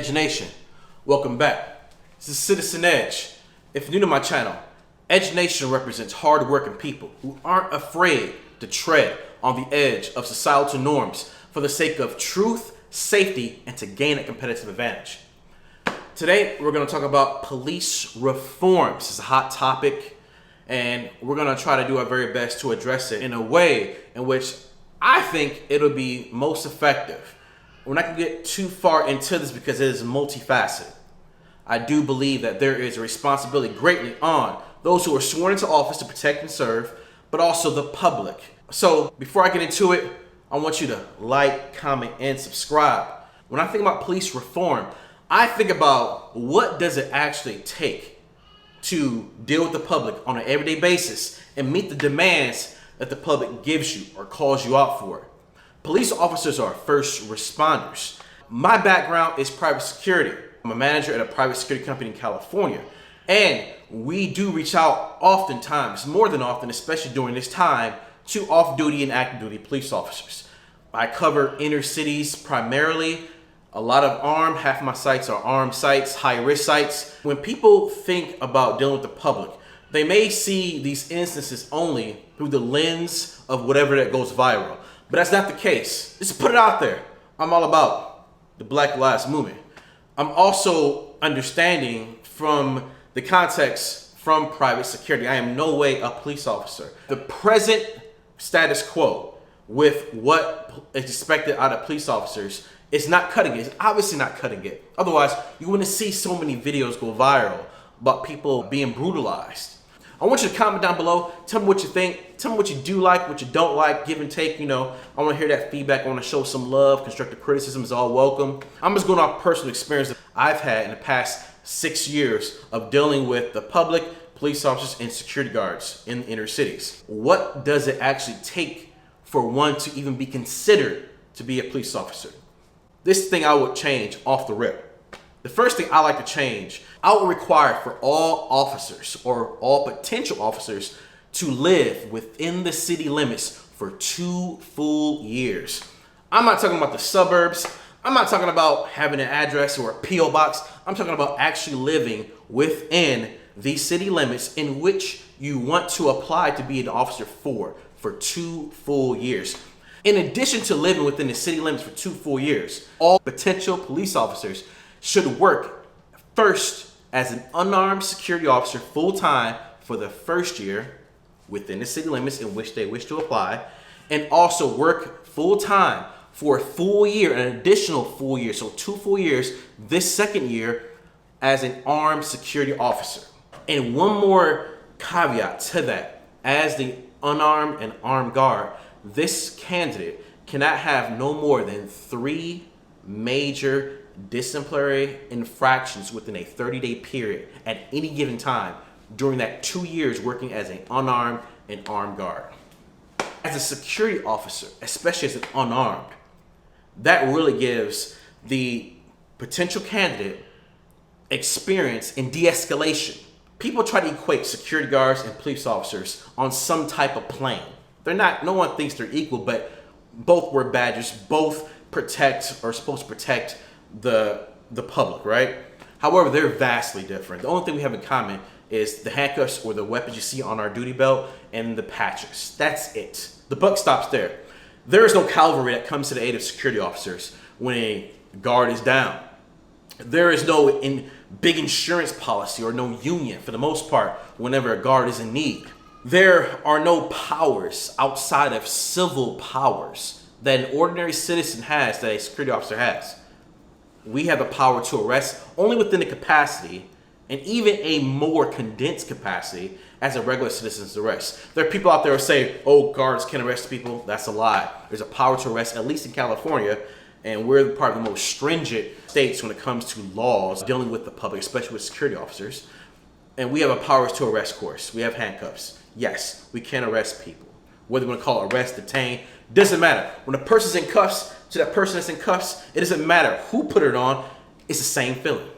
Edge Nation, welcome back. This is Citizen Edge. If you're new to my channel, Edge Nation represents hard-working people who aren't afraid to tread on the edge of societal norms for the sake of truth, safety, and to gain a competitive advantage. Today, we're going to talk about police reform. This is a hot topic, and we're going to try to do our very best to address it in a way in which I think it'll be most effective. We're not going to get too far into this because it is multifaceted. I do believe that there is a responsibility greatly on those who are sworn into office to protect and serve, but also the public. So before I get into it, I want you to like, comment, and subscribe. When I think about police reform, I think about what does it actually take to deal with the public on an everyday basis and meet the demands that the public gives you or calls you out for. Police officers are first responders. My background is private security. I'm a manager at a private security company in California. And we do reach out oftentimes, more than often, especially during this time, to off-duty and active duty police officers. I cover inner cities primarily, a lot of armed, half of my sites are armed sites, high-risk sites. When people think about dealing with the public, they may see these instances only through the lens of whatever that goes viral. But that's not the case. Just put it out there. I'm all about the Black Lives Movement. I'm also understanding from the context from private security. I am no way a police officer. The present status quo with what is expected out of police officers is not cutting it. It's obviously not cutting it. Otherwise, you wouldn't see so many videos go viral about people being brutalized. I want you to comment down below. Tell me what you think. Tell me what you do like, what you don't like, give and take. You know, I want to hear that feedback. I want to show some love. Constructive criticism is all welcome. I'm just going off personal experience that I've had in the past 6 years of dealing with the public, police officers, and security guards in the inner cities. What does it actually take for one to even be considered to be a police officer? This thing I would change off the rip. The first thing I like to change, I would require for all officers or all potential officers to live within the city limits for 2 full years. I'm not talking about the suburbs. I'm not talking about having an address or a P.O. box. I'm talking about actually living within the city limits in which you want to apply to be an officer for 2 full years. In addition to living within the city limits for 2 full years, all potential police officers should work first as an unarmed security officer full-time for the first year within the city limits in which they wish to apply, and also work full-time for a full year, an additional full year, so 2 full years this second year as an armed security officer. And one more caveat to that, as the unarmed and armed guard, this candidate cannot have no more than 3 major disciplinary infractions within a 30-day period at any given time during that 2 years working as an unarmed and armed guard. As a security officer, especially as an unarmed, that really gives the potential candidate experience in de-escalation. People try to equate security guards and police officers on some type of plane. They're not, no one thinks they're equal, but both wear badges, both protect or are supposed to protect the public, right? However, they're vastly different. The only thing we have in common is the handcuffs or the weapons you see on our duty belt and the patches. That's it. The buck stops there. There is no cavalry that comes to the aid of security officers when a guard is down. There is no big insurance policy or no union for the most part whenever a guard is in need. There are no powers outside of civil powers that an ordinary citizen has that a security officer has. We have the power to arrest only within the capacity and even a more condensed capacity as a regular citizen's arrest. There are people out there who say, oh, guards can't arrest people. That's a lie. There's a power to arrest, at least in California, and we're part of the most stringent states when it comes to laws dealing with the public, especially with security officers. And we have a powers to arrest, of course. We have handcuffs. Yes, we can arrest people. Whether you want to call it arrest, detain, doesn't matter. When a person's in cuffs to that person that's in cuffs, it doesn't matter who put it on. It's the same feeling.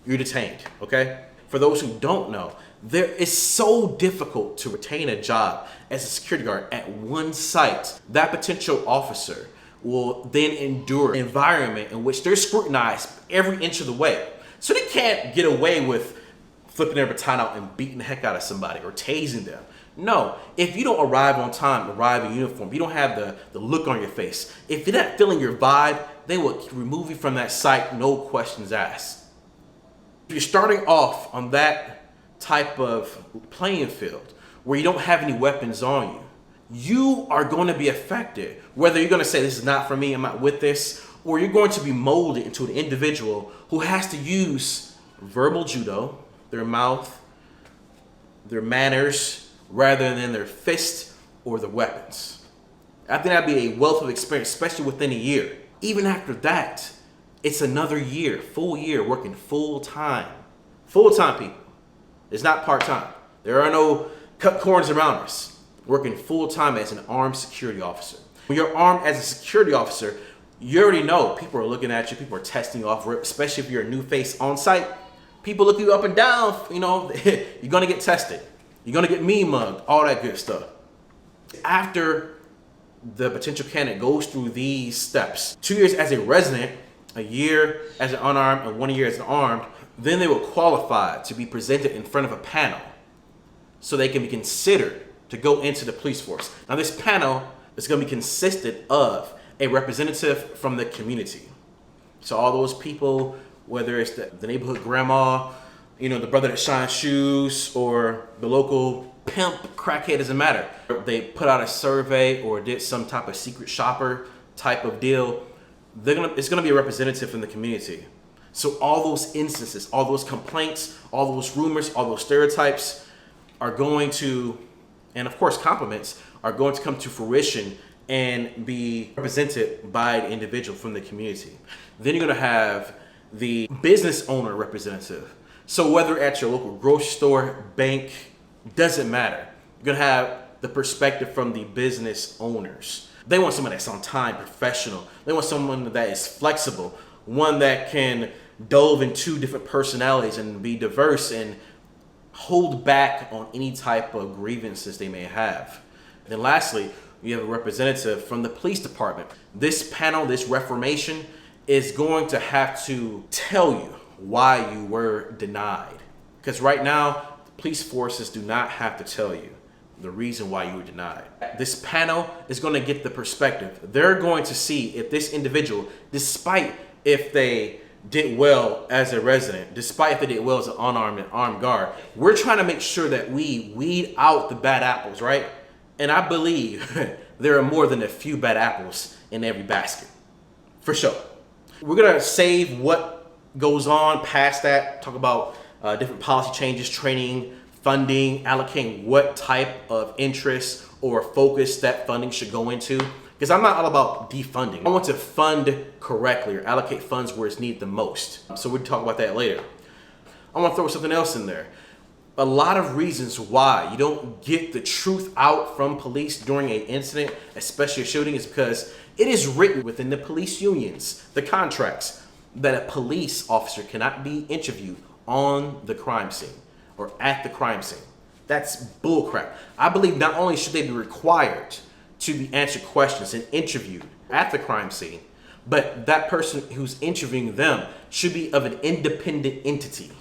You're detained, okay? For those who don't know, it's so difficult to retain a job as a security guard at one site. That potential officer will then endure an environment in which they're scrutinized every inch of the way. So they can't get away with flipping their baton out and beating the heck out of somebody or tasing them. No, if you don't arrive on time, arrive in uniform, you don't have the look on your face, if you're not feeling your vibe, they will remove you from that site, no questions asked. If you're starting off on that type of playing field where you don't have any weapons on you, you are going to be affected. Whether you're going to say, this is not for me, I'm not with this, or you're going to be molded into an individual who has to use verbal judo, their mouth, their manners, rather than their fists or the weapons. I think that'd be a wealth of experience, especially within a year. Even after that, it's another year, full year, working full time. Full time, people. It's not part time. There are no cut corners around us. Working full time as an armed security officer. When you're armed as a security officer, you already know people are looking at you, people are testing you off, especially if you're a new face on site. People look you up and down, you know, you're gonna get tested. You're gonna get mean mugged, all that good stuff. After the potential candidate goes through these steps, 2 years as a resident, a year as an unarmed, and 1 year as an armed, then they will qualify to be presented in front of a panel so they can be considered to go into the police force. Now this panel is gonna be consisted of a representative from the community. So all those people, whether it's the neighborhood grandma, you know, the brother that shines shoes, or the local pimp, crackhead, doesn't matter. They put out a survey or did some type of secret shopper type of deal. It's gonna be a representative from the community. So all those instances, all those complaints, all those rumors, all those stereotypes are going to, and of course compliments, are going to come to fruition and be represented by the individual from the community. Then you're gonna have the business owner representative. So whether at your local grocery store, bank, doesn't matter. You're gonna have the perspective from the business owners. They want someone that's on time, professional. They want someone that is flexible, one that can delve into different personalities and be diverse and hold back on any type of grievances they may have. And then lastly, you have a representative from the police department. This panel, this reformation, is going to have to tell you why you were denied. Because right now, the police forces do not have to tell you the reason why you were denied. This panel is going to get the perspective. They're going to see if this individual, despite if they did well as a resident, despite if they did well as an unarmed and armed guard, we're trying to make sure that we weed out the bad apples, right? And I believe there are more than a few bad apples in every basket, for sure. We're gonna save what goes on past that, talk about different policy changes, training, funding, allocating what type of interest or focus that funding should go into. Because I'm not all about defunding. I want to fund correctly or allocate funds where it's needed the most. So we'll talk about that later. I want to throw something else in there. A lot of reasons why you don't get the truth out from police during an incident, especially a shooting, is because it is written within the police unions, the contracts, that a police officer cannot be interviewed on the crime scene or at the crime scene. That's bullcrap. I believe not only should they be required to be answered questions and interviewed at the crime scene, but that person who's interviewing them should be of an independent entity,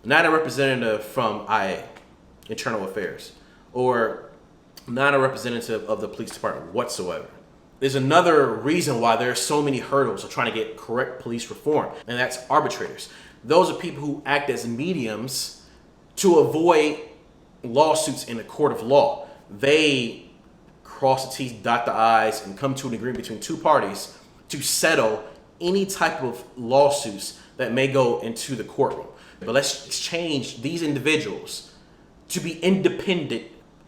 not a representative from IA, Internal Affairs, or not a representative of the police department whatsoever. There's another reason why there are so many hurdles of trying to get correct police reform, and that's arbitrators. Those are people who act as mediums to avoid lawsuits in a court of law. They cross the T's, dot the I's, and come to an agreement between two parties to settle any type of lawsuits that may go into the courtroom. But let's change these individuals to be independent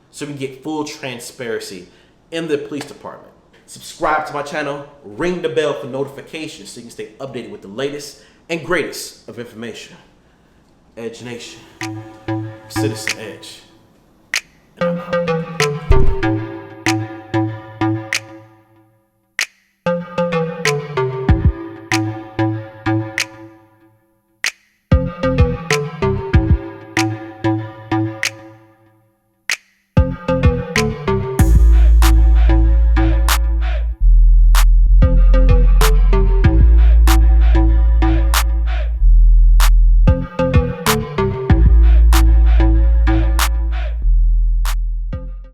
so we can get full transparency in the police department. Subscribe to my channel, ring the bell for notifications so you can stay updated with the latest and greatest of information. Edge Nation, Citizen Edge, and I'm out.